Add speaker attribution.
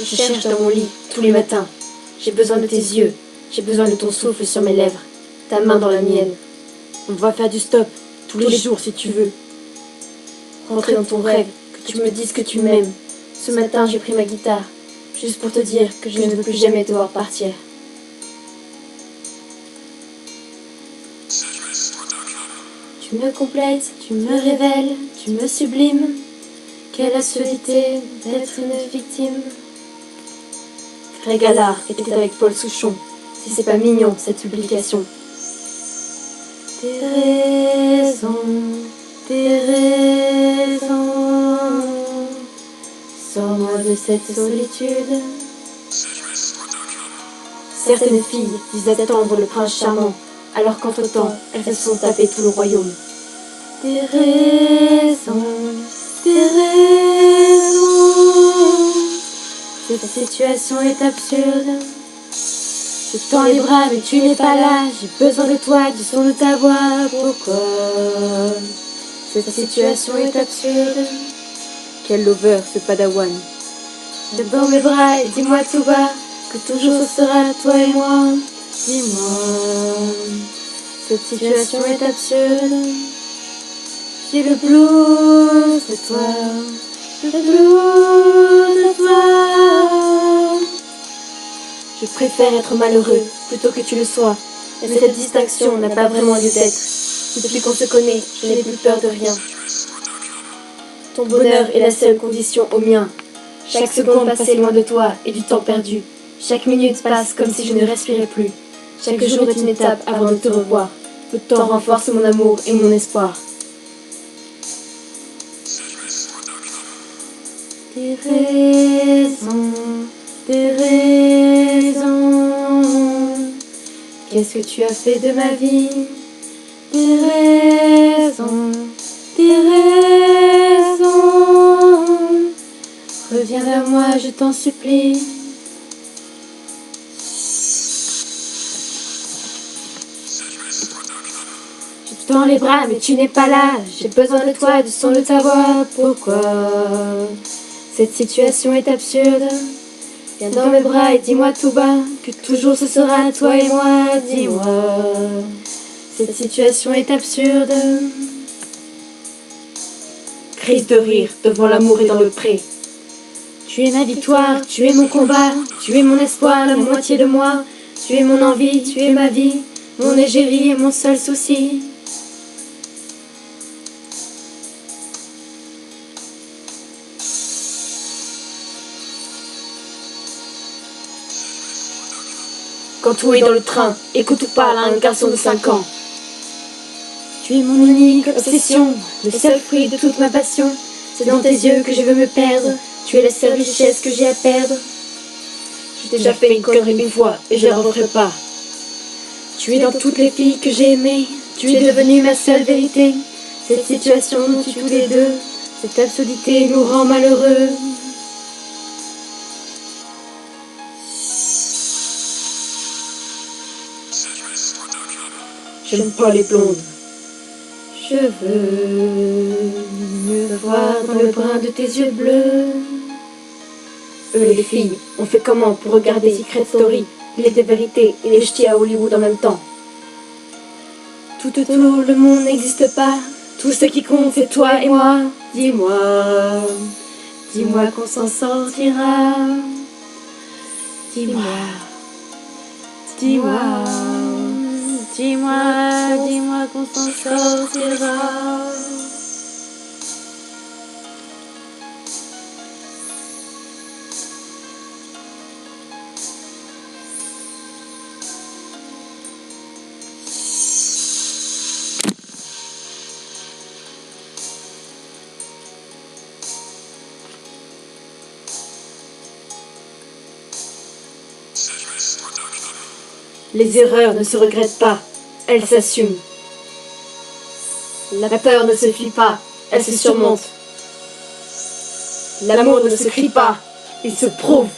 Speaker 1: te cherche dans mon lit tous les matins. J'ai besoin de tes yeux, j'ai besoin de ton souffle sur mes lèvres, ta main dans la mienne.
Speaker 2: On va faire du stop, tous les jours si tu veux.
Speaker 1: Rentrer dans ton rêve, que tu me dises que tu m'aimes. Ce matin j'ai pris ma guitare, juste pour te dire que je ne veux plus jamais te voir partir. Tu me complètes, tu me révèles, tu me sublimes. Quelle absurdité d'être une victime. Greg Allard était avec Paul Souchon. Si c'est pas mignon cette publication. Tes raisons, sors-moi de cette solitude. Certaines filles disent attendre le prince charmant, alors qu'entre-temps, elles se sont tapées tout le royaume. Tes raisons, cette situation est absurde. Je tends les bras mais tu n'es pas là. J'ai besoin de toi, du son de ta voix. Pourquoi cette situation est absurde?
Speaker 2: Quel lover ce padawan.
Speaker 1: Je tends mes bras et dis-moi tout bas que toujours ce sera toi et moi. Dis-moi, cette situation est absurde. J'ai le blues de toi, le blues de toi. Je préfère être malheureux plutôt que tu le sois. Et cette distinction n'a pas vraiment lieu d'être. Depuis qu'on se connaît, je n'ai plus peur de rien. Ton bonheur est la seule condition au mien. Chaque seconde passée loin de toi est du temps perdu. Chaque minute passe comme si je ne respirais plus. Chaque jour est une étape avant de te revoir. Le temps renforce mon amour et mon espoir. Tes raisons, qu'est-ce que tu as fait de ma vie? Tes raisons, reviens vers moi, je t'en supplie. Je tends les bras mais tu n'es pas là. J'ai besoin de toi, du son de ta voix. Pourquoi cette situation est absurde? Viens dans mes bras et dis-moi tout bas que toujours ce sera toi et moi. Dis-moi, cette situation est absurde. Crise de rire devant l'amour et dans le pré. Tu es ma victoire, tu es mon combat, tu es mon espoir, la moitié de moi. Tu es mon envie, tu es ma vie, mon égérie et mon seul souci. Quand tout est dans le train, écoute ou parle à un garçon de 5 ans. Tu es mon unique obsession, le seul fruit de toute ma passion. C'est dans tes yeux que je veux me perdre. Tu es la seule richesse que j'ai à perdre. J'ai déjà fait une connerie une fois et je ne la referai pas. Tu es dans toutes les filles que j'ai aimées. Tu es devenue ma seule vérité. Cette situation nous tue tous les deux. Cette absurdité nous rend malheureux. J'aime pas les blondes. Je veux me voir dans le brun de tes yeux bleus. Eux les filles, on fait comment pour regarder Secret Story, les de vérité et les ch'tis à Hollywood en même temps? Tout autour le monde n'existe pas. Tout ce qui compte c'est toi et moi. Dis-moi, dis-moi qu'on s'en sortira. Dis-moi, dis-moi. Dis-moi qu'on s'en sortira. Les erreurs ne se regrettent pas, elles s'assument. La peur ne se fuit pas, elle se surmonte. L'amour ne se crie pas, il se prouve.